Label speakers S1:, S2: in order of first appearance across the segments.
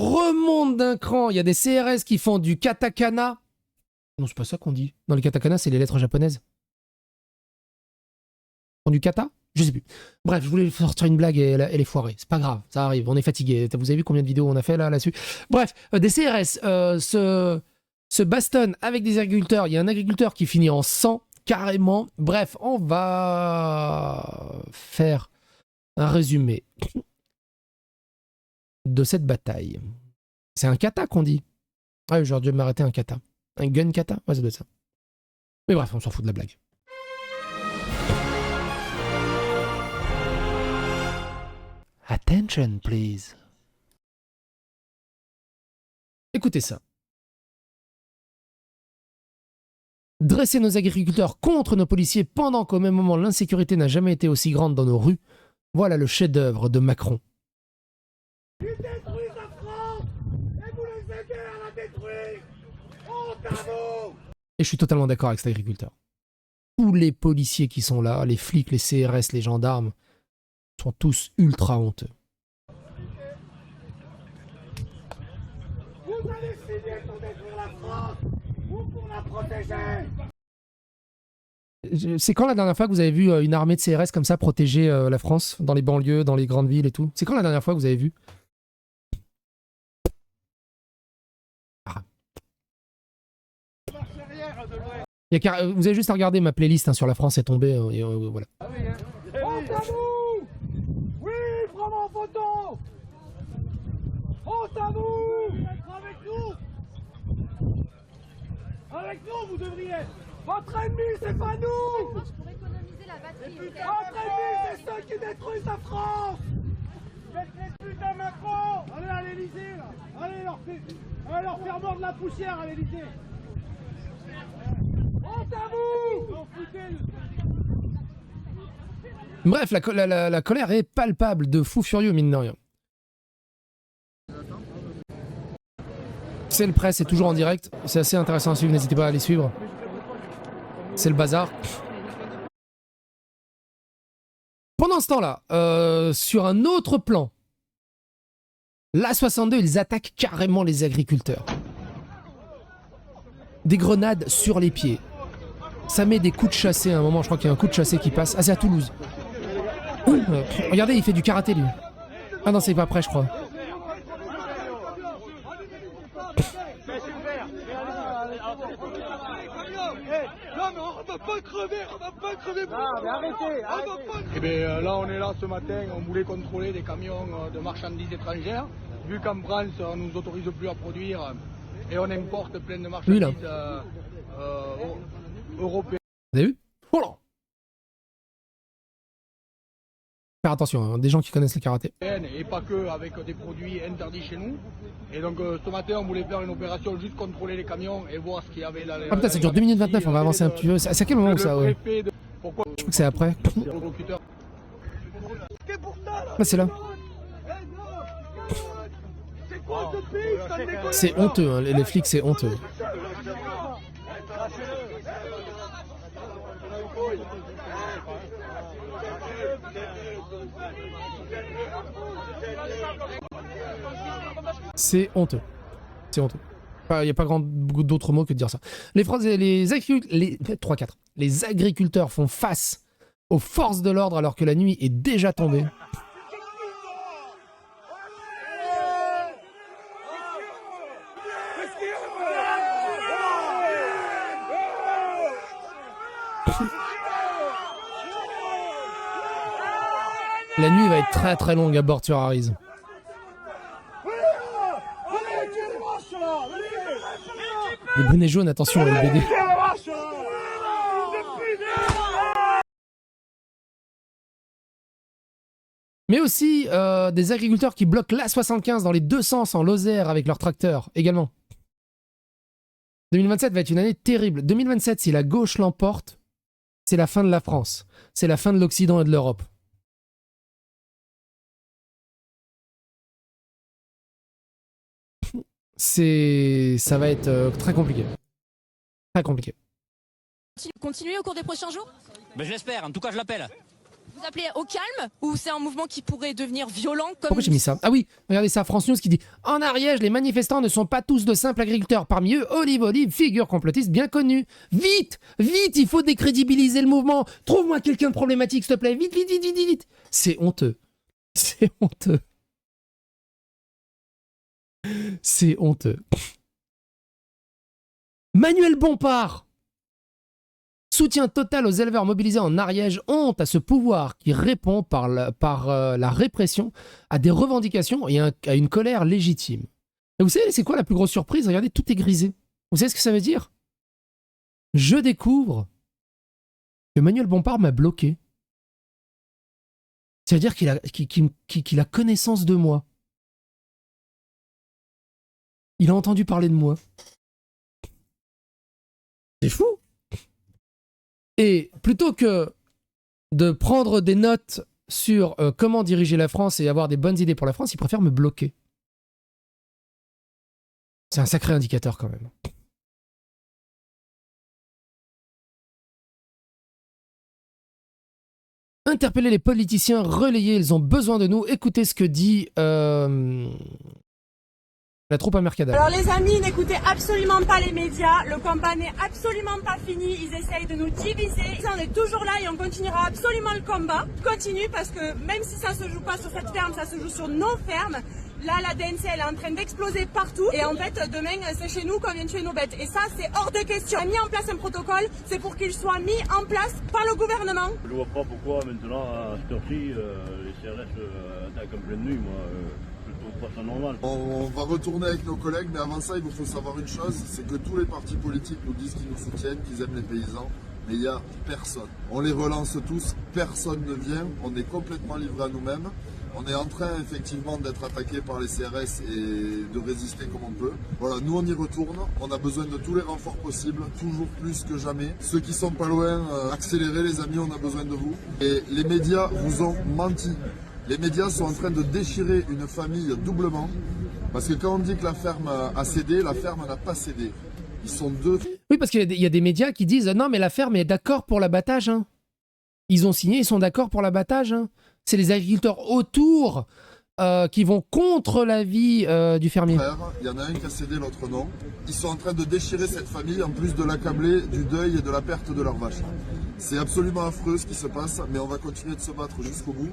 S1: remonte d'un cran. Il y a des CRS qui font du katakana. Non, c'est pas ça qu'on dit. Dans les katakana, c'est les lettres japonaises. Ils font du kata? Je sais plus. Bref, je voulais sortir une blague et elle est foirée. C'est pas grave, ça arrive, on est fatigué. Vous avez vu combien de vidéos on a fait là-dessus? Bref, des CRS se bastonnent avec des agriculteurs. Il y a un agriculteur qui finit en sang, carrément. Bref, on va faire un résumé de cette bataille. C'est un kata qu'on dit. Ah, j'aurais dû m'arrêter un kata. Un gun kata? Ouais, ça doit être ça. Mais bref, on s'en fout de la blague. Attention, please. Écoutez ça. Dresser nos agriculteurs contre nos policiers pendant qu'au même moment l'insécurité n'a jamais été aussi grande dans nos rues, voilà le chef-d'œuvre de Macron.
S2: Ils détruisent la France et vous les aidez à la détruire. Honte à vous!
S1: Et je suis totalement d'accord avec cet agriculteur. Tous les policiers qui sont là, les flics, les CRS, les gendarmes, sont tous ultra honteux.
S2: Vous allez signer pour détruire la France ou pour la protéger?
S1: C'est quand la dernière fois que vous avez vu une armée de CRS comme ça protéger la France, dans les banlieues, dans les grandes villes et tout? C'est quand la dernière fois que vous avez vu? Vous avez juste à regarder ma playlist hein, sur la France est tombée, et voilà.
S2: Honte à vous! Oui, prends en photo! Honte à vous! Avec nous! Avec nous, vous devriez! Votre ennemi, c'est pas nous!
S3: Pour économiser la batterie.
S2: Votre ennemi, c'est ceux qui détruisent la France! Faites les putes à Macron! Allez à l'Elysée, là! Allez leur faire mordre la poussière à l'Elysée! Honte à vous!
S1: Bref, la colère est palpable, de fou furieux, mine de rien. C'est le presse, c'est toujours en direct. C'est assez intéressant à suivre, n'hésitez pas à les suivre. C'est le bazar. Pendant ce temps-là, sur un autre plan, l'A62, ils attaquent carrément les agriculteurs. Des grenades sur les pieds. Ça met des coups de chassé à un moment, je crois qu'il y a un coup de chassé qui passe. Ah, c'est à Toulouse. Regardez, il fait du karaté, lui. Ah non, c'est pas prêt, je crois.
S4: Et bien là on est là ce matin, on voulait contrôler des camions de marchandises étrangères. Vu qu'en France on nous autorise plus à produire et on importe plein de marchandises européennes.
S1: Vous avez vu? Oh là! Faire attention, hein, des gens qui connaissent le karaté.
S4: Et pas que, avec des produits interdits chez nous. Et donc ce matin on voulait faire une opération juste contrôler les camions et voir ce qu'il y avait là.
S1: Ah putain, ça dure 2 minutes 29, on va avancer un petit peu. C'est à quel moment ça? Ouais. Je crois que c'est après. Ah, c'est là. C'est honteux, hein, les flics, c'est honteux. C'est honteux. C'est honteux. Il n'y a pas beaucoup d'autres mots que de dire ça. Les agriculteurs font face aux forces de l'ordre alors que la nuit est déjà tombée. La nuit va être très très longue à bord sur Harris. Les bonnets jaunes, attention, LBD. Mais aussi des agriculteurs qui bloquent l'A75 dans les deux sens en Lozère avec leurs tracteurs, également. 2027 va être une année terrible. 2027, si la gauche l'emporte, c'est la fin de la France. C'est la fin de l'Occident et de l'Europe. Ça va être très compliqué. Très compliqué.
S5: Continuer au cours des prochains jours?
S6: Ben je l'espère, en tout cas je l'appelle.
S3: Vous appelez au calme ou c'est un mouvement qui pourrait devenir violent comme...
S1: Pourquoi j'ai mis ça? Ah oui, regardez ça, France News qui dit « En Ariège, les manifestants ne sont pas tous de simples agriculteurs. Parmi eux, Olive, figure complotiste bien connue. Vite, vite, il faut décrédibiliser le mouvement. Trouve-moi quelqu'un de problématique, s'il te plaît. Vite, vite, vite, vite, vite. » C'est honteux. C'est honteux. C'est honteux. Manuel Bompard. Soutien total aux éleveurs mobilisés en Ariège, honte à ce pouvoir qui répond par la répression à des revendications et à une colère légitime. Et vous savez, c'est quoi la plus grosse surprise? Regardez, tout est grisé. Vous savez ce que ça veut dire? Je découvre que Manuel Bompard m'a bloqué. Ça veut dire qu'il a connaissance de moi. Il a entendu parler de moi. C'est fou. Et plutôt que de prendre des notes sur comment diriger la France et avoir des bonnes idées pour la France, il préfère me bloquer. C'est un sacré indicateur quand même. Interpeller les politiciens, relayer, ils ont besoin de nous. Écoutez ce que dit la troupe à Mercadal.
S5: Alors les amis, n'écoutez absolument pas les médias, le combat n'est absolument pas fini, ils essayent de nous diviser. On est toujours là et on continuera absolument le combat. Continue parce que même si ça se joue pas sur cette ferme, ça se joue sur nos fermes. Là, la DNC, elle est en train d'exploser partout. Et en fait, demain, c'est chez nous qu'on vient tuer nos bêtes. Et ça, c'est hors de question. On a mis en place un protocole, c'est pour qu'il soit mis en place par le gouvernement.
S6: Je ne vois pas pourquoi maintenant, à cette heure-ci, les CRS attaquent en pleine nuit, moi. Je trouve pas ça normal.
S7: On va retourner avec nos collègues, mais avant ça, il vous faut savoir une chose, c'est que tous les partis politiques nous disent qu'ils nous soutiennent, qu'ils aiment les paysans, mais il n'y a personne. On les relance tous, personne ne vient, on est complètement livrés à nous-mêmes. On est en train effectivement d'être attaqué par les CRS et de résister comme on peut. Voilà, nous on y retourne, on a besoin de tous les renforts possibles, toujours plus que jamais. Ceux qui sont pas loin, accélérez les amis, on a besoin de vous. Et les médias vous ont menti. Les médias sont en train de déchirer une famille doublement. Parce que quand on dit que la ferme a cédé, la ferme n'a pas cédé. Ils sont deux.
S1: Oui, parce qu'il y a des médias qui disent non, mais la ferme est d'accord pour l'abattage. Hein. Ils ont signé, ils sont d'accord pour l'abattage. Hein. C'est les agriculteurs autour qui vont contre l'avis du fermier.
S7: Il y en a un qui a cédé, l'autre non. Ils sont en train de déchirer cette famille en plus de l'accabler du deuil et de la perte de leur vache. C'est absolument affreux ce qui se passe, mais on va continuer de se battre jusqu'au bout.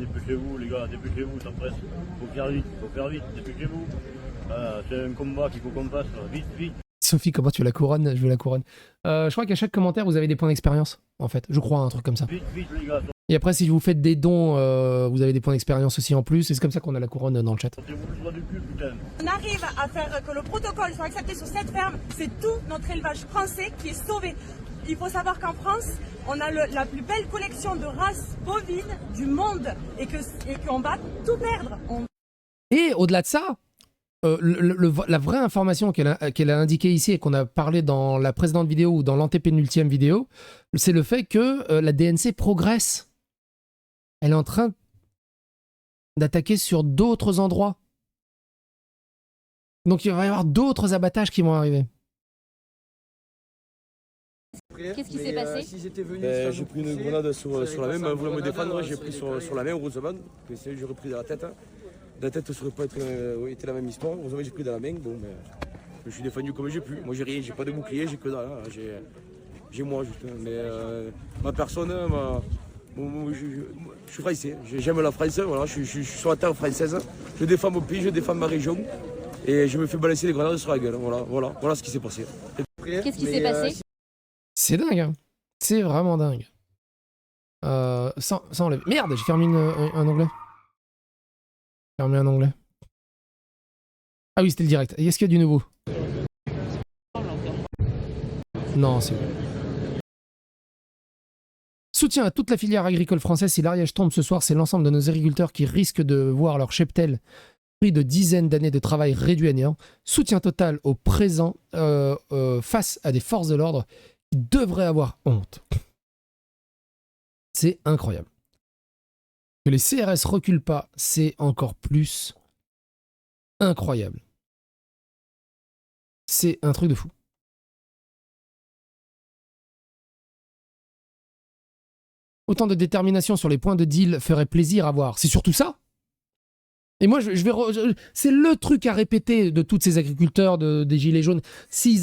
S6: Dépêchez-vous les gars, dépêchez-vous, ça presse. Faut faire vite, dépêchez-vous. C'est un combat qu'il faut qu'on fasse, vite, vite.
S1: Sophie, comment tu veux la couronne? Je veux la couronne. Je crois qu'à chaque commentaire, vous avez des points d'expérience, en fait. Je crois, un truc comme ça.
S6: Vite, vite les gars.
S1: Et après, si vous faites des dons, vous avez des points d'expérience aussi en plus. Et c'est comme ça qu'on a la couronne dans le chat.
S6: Sortez-vous le doigt du cul, putain.
S5: On arrive à faire que le protocole soit accepté sur cette ferme, c'est tout notre élevage français qui est sauvé. Il faut savoir qu'en France, on a la plus belle collection de races bovines du monde et qu'on va tout perdre.
S1: Et au-delà de ça, la vraie information qu'elle a indiquée ici et qu'on a parlé dans la précédente vidéo ou dans l'antépénultième vidéo, c'est le fait que la DNC progresse. Elle est en train d'attaquer sur d'autres endroits. Donc il va y avoir d'autres abattages qui vont arriver.
S3: Qu'est-ce qui s'est passé?
S8: J'ai pris une grenade sur la main, voulant me défendre, j'ai pris sur la main, heureusement, j'aurais pris dans la tête. La tête ne serait pas été la même histoire, heureusement j'ai pris dans la main, bon, mais je me suis défendu comme j'ai pu. Moi j'ai rien, j'ai pas de bouclier, j'ai que dalle, j'ai moi juste. Mais ma personne, je suis français, j'aime la France, voilà, je suis sur la terre française, je défends mon pays, je défends ma région, et je me fais balancer des grenades sur la gueule, voilà ce qui s'est passé.
S3: Qu'est-ce qui s'est passé?
S1: C'est dingue, hein. C'est vraiment dingue. Ça enlève. Merde, j'ai fermé un onglet. Fermé un onglet. Ah oui, c'était le direct. Est-ce qu'il y a du nouveau? Non, c'est bon. Soutien à toute la filière agricole française. Si l'Ariège tombe ce soir, c'est l'ensemble de nos agriculteurs qui risquent de voir leur cheptel pris de dizaines d'années de travail réduit à néant. Soutien total au présent face à des forces de l'ordre qui devraient avoir honte. C'est incroyable. Que les CRS reculent pas, c'est encore plus incroyable. C'est un truc de fou. Autant de détermination sur les points de deal ferait plaisir à voir. C'est surtout ça. Et moi, c'est le truc à répéter de tous ces agriculteurs des Gilets jaunes. S'ils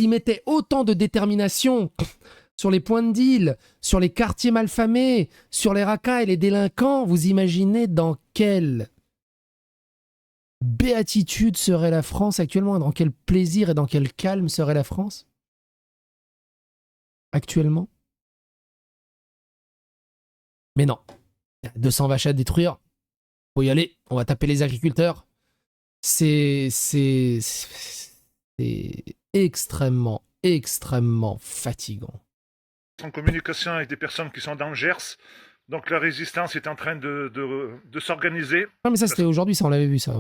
S1: mettaient autant de détermination sur les points de deal, sur les quartiers malfamés, sur les racailles et les délinquants, vous imaginez dans quelle béatitude serait la France actuellement, dans quel plaisir et dans quel calme serait la France actuellement? Mais non, 200 vaches à détruire, faut y aller, on va taper les agriculteurs. C'est extrêmement fatigant.
S9: En communication avec des personnes qui sont dans le Gers, donc la résistance est en train de s'organiser.
S1: Non mais ça c'était aujourd'hui, ça on l'avait vu ça.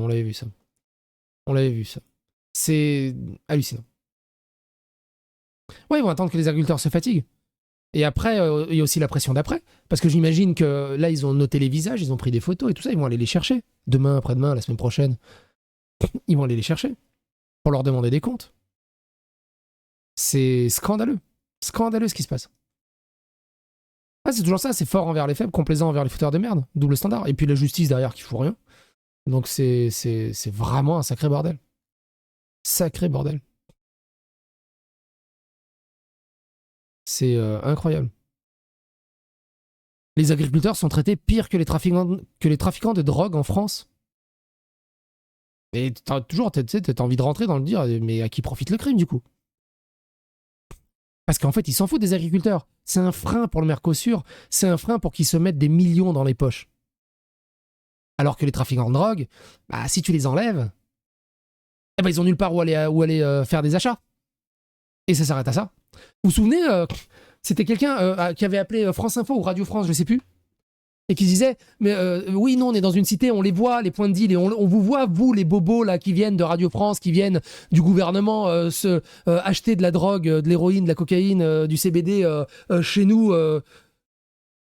S1: C'est hallucinant. Ouais, ils vont attendre que les agriculteurs se fatiguent. Et après, il y a aussi la pression d'après. Parce que j'imagine que là, ils ont noté les visages, ils ont pris des photos et tout ça, ils vont aller les chercher. Demain, après-demain, la semaine prochaine. Ils vont aller les chercher. Pour leur demander des comptes. C'est scandaleux. Scandaleux ce qui se passe. Ah, c'est toujours ça, c'est fort envers les faibles, complaisant envers les fouteurs de merde. Double standard. Et puis la justice derrière qui fout rien. Donc c'est vraiment un sacré bordel. Sacré bordel. C'est incroyable. Les agriculteurs sont traités pire que les trafiquants de drogue en France. Et t'as envie de rentrer dans le dire, mais à qui profite le crime du coup? Parce qu'en fait, ils s'en foutent des agriculteurs. C'est un frein pour le Mercosur, c'est un frein pour qu'ils se mettent des millions dans les poches. Alors que les trafiquants de drogue, bah, si tu les enlèves, eh ben, ils ont nulle part où aller faire des achats. Et ça s'arrête à ça. Vous vous souvenez, c'était quelqu'un qui avait appelé France Info ou Radio France, je sais plus, et qui disait, mais oui, nous on est dans une cité, on les voit, les points de deal, et on vous voit, vous, les bobos là, qui viennent de Radio France, qui viennent du gouvernement acheter de la drogue, de l'héroïne, de la cocaïne, du CBD chez nous,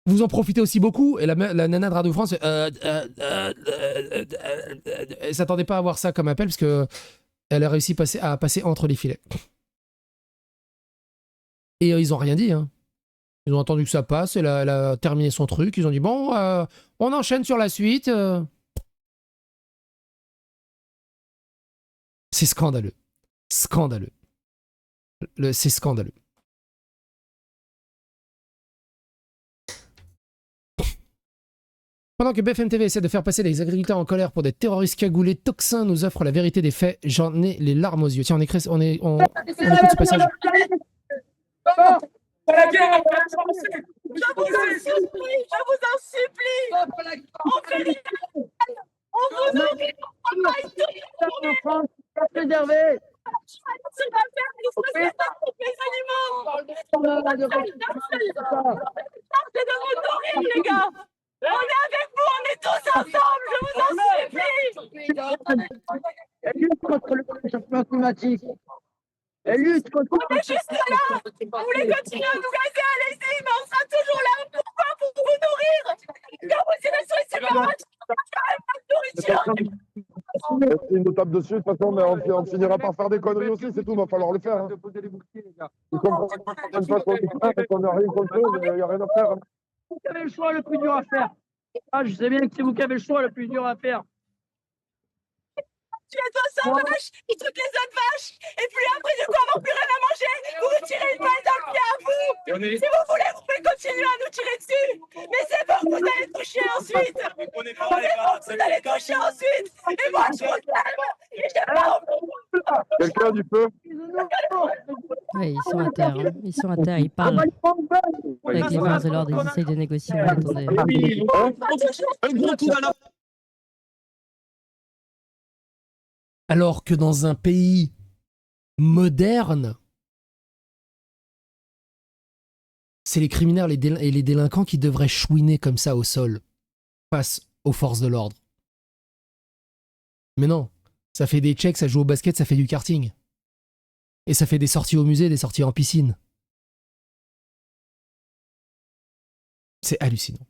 S1: vous en profitez aussi beaucoup. Et la nana de Radio France, elle s'attendait pas à avoir ça comme appel, parce que elle a réussi à passer entre les filets. Et ils ont rien dit, hein. Ils ont entendu que ça passe, elle a terminé son truc, ils ont dit bon, on enchaîne sur la suite. C'est scandaleux. Scandaleux. C'est scandaleux. Pendant que BFM TV essaie de faire passer les agriculteurs en colère pour des terroristes cagoulés, Toxin nous offre la vérité des faits. J'en ai les larmes aux yeux. Tiens, on écoute ce passage.
S5: La guerre, je vous en supplie, on fait rien, on vous nourrit, on va y préserver. Les aliments. Sortez de vous nourrir, les gars. On est avec vous, on est tous ensemble, je vous en supplie.
S10: Elle lutte contre le réchauffement climatique. Elle lutte contre...
S5: On est juste là. Vous voulez continuer à nous gazer, allez-y, mais on sera toujours là. Pourquoi? Pour vous nourrir. Quand vous irez sur les supermarchés, on va quand même pas de nourriture.
S7: C'est une tape dessus, de toute façon, mais on finira par faire des conneries aussi, c'est tout, il va falloir le faire. Hein. Ils comprennent pas qu'on est frère et qu'on n'a rien contre eux, mais il n'y a rien à faire. Hein.
S10: Vous avez le choix le plus dur à faire. Ah, je sais bien que c'est vous qui avez le choix le plus dur à faire.
S5: Tu es 200 vaches, ils tuent les autres vaches, et puis après, du coup, avoir plus rien à manger, vous vous tirez une balle dans le pied à vous. Si vous voulez, vous pouvez continuer à nous tirer dessus, mais c'est bon, vous allez toucher ensuite. C'est bon, vous allez toucher ensuite. Et moi, je vous calme, et j'ai pas envie.
S7: Quelqu'un a du feu?
S11: Ouais, ils sont à terre, hein. Ils sont à terre, ils parlent avec les forces de l'ordre, ils essayent de négocier. Attendez.
S8: Un gros coup à la...
S1: Alors que dans un pays moderne, c'est les criminels et les délinquants qui devraient chouiner comme ça au sol face aux forces de l'ordre. Mais non, ça fait des checks, ça joue au basket, ça fait du karting. Et ça fait des sorties au musée, des sorties en piscine. C'est hallucinant.